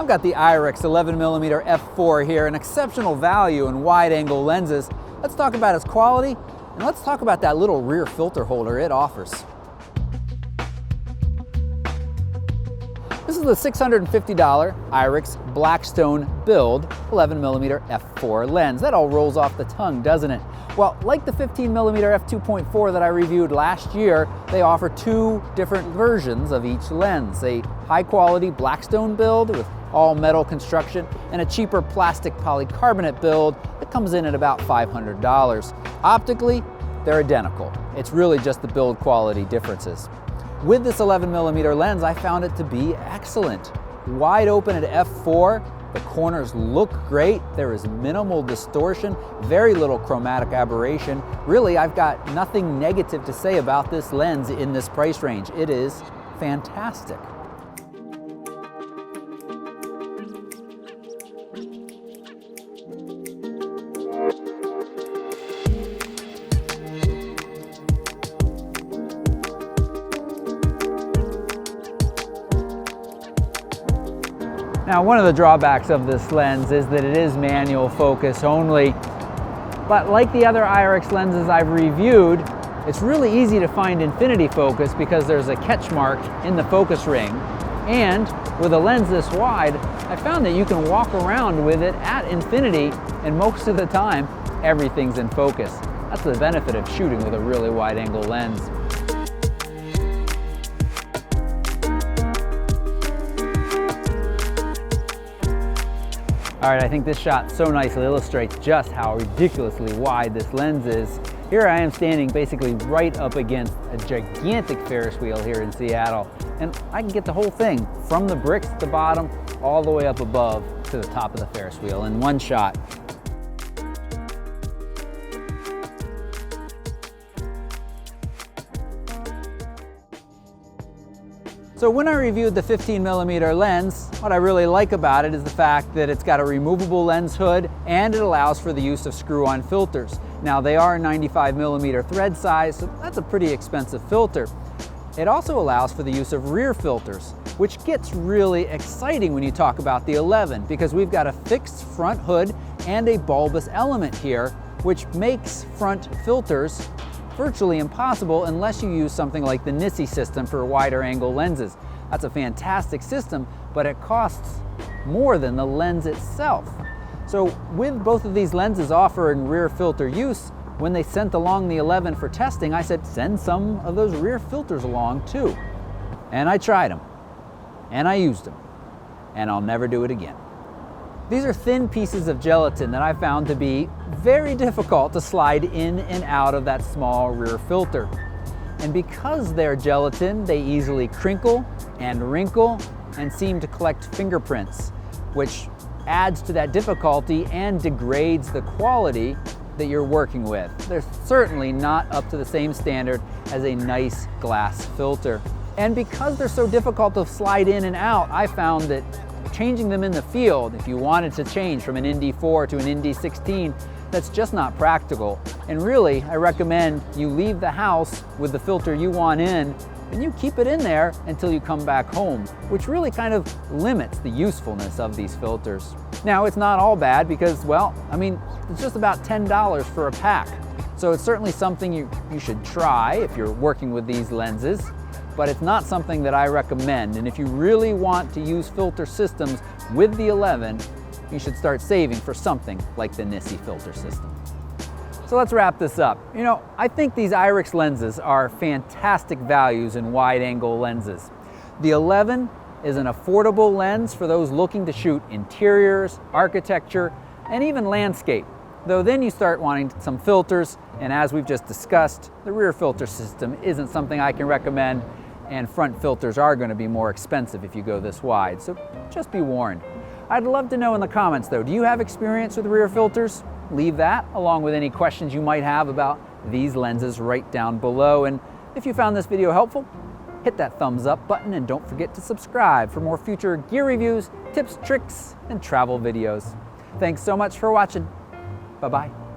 I've got the Irix 11mm f4 here, an exceptional value in wide-angle lenses. Let's talk about its quality, and let's talk about that little rear filter holder it offers. This is the $650 Irix Blackstone build 11mm f4 lens. That all rolls off the tongue, doesn't it? Well, like the 15mm f2.4 that I reviewed last year, they offer two different versions of each lens. A high-quality Blackstone build with all-metal construction and a cheaper plastic polycarbonate build that comes in at about $500. Optically, they're identical. It's really just the build quality differences. With this 11mm lens, I found it to be excellent. Wide open at f4, the corners look great, there is minimal distortion, very little chromatic aberration. Really, I've got nothing negative to say about this lens in this price range. It is fantastic. Now, one of the drawbacks of this lens is that it is manual focus only, but like the other Irix lenses I've reviewed, it's really easy to find infinity focus because there's a catch mark in the focus ring. And with a lens this wide, I found that you can walk around with it at infinity, and most of the time, everything's in focus. That's the benefit of shooting with a really wide-angle lens. All right, I think this shot so nicely illustrates just how ridiculously wide this lens is. Here I am standing basically right up against a gigantic Ferris wheel here in Seattle, and I can get the whole thing from the bricks at the bottom all the way up above to the top of the Ferris wheel in one shot. So when I reviewed the 15mm lens, what I really like about it is the fact that it's got a removable lens hood and it allows for the use of screw-on filters. Now they are 95mm thread size, so that's a pretty expensive filter. It also allows for the use of rear filters, which gets really exciting when you talk about the 11, because we've got a fixed front hood and a bulbous element here, which makes front filters virtually impossible unless you use something like the Nisi system for wider angle lenses. That's a fantastic system, but it costs more than the lens itself. So with both of these lenses offering rear filter use, when they sent along the 11 for testing, I said, send some of those rear filters along too. And I tried them, and I used them, and I'll never do it again. These are thin pieces of gelatin that I found to be very difficult to slide in and out of that small rear filter. And because they're gelatin, they easily crinkle and wrinkle and seem to collect fingerprints, which adds to that difficulty and degrades the quality that you're working with. They're certainly not up to the same standard as a nice glass filter. And because they're so difficult to slide in and out, I found that changing them in the field, if you wanted to change from an Indy 4 to an Indy 16, that's just not practical. And really, I recommend you leave the house with the filter you want in, and you keep it in there until you come back home, which really kind of limits the usefulness of these filters. Now, it's not all bad because, well, I mean, it's just about $10 for a pack. So it's certainly something you should try if you're working with these lenses, but it's not something that I recommend. And if you really want to use filter systems with the 11, you should start saving for something like the Nisi filter system. So let's wrap this up. You know, I think these Irix lenses are fantastic values in wide-angle lenses. The 11 is an affordable lens for those looking to shoot interiors, architecture, and even landscape. Though then you start wanting some filters, and as we've just discussed, the rear filter system isn't something I can recommend, and front filters are going to be more expensive if you go this wide, so just be warned. I'd love to know in the comments though, do you have experience with rear filters? Leave that along with any questions you might have about these lenses right down below. And if you found this video helpful, hit that thumbs up button and don't forget to subscribe for more future gear reviews, tips, tricks, and travel videos. Thanks so much for watching. Bye-bye.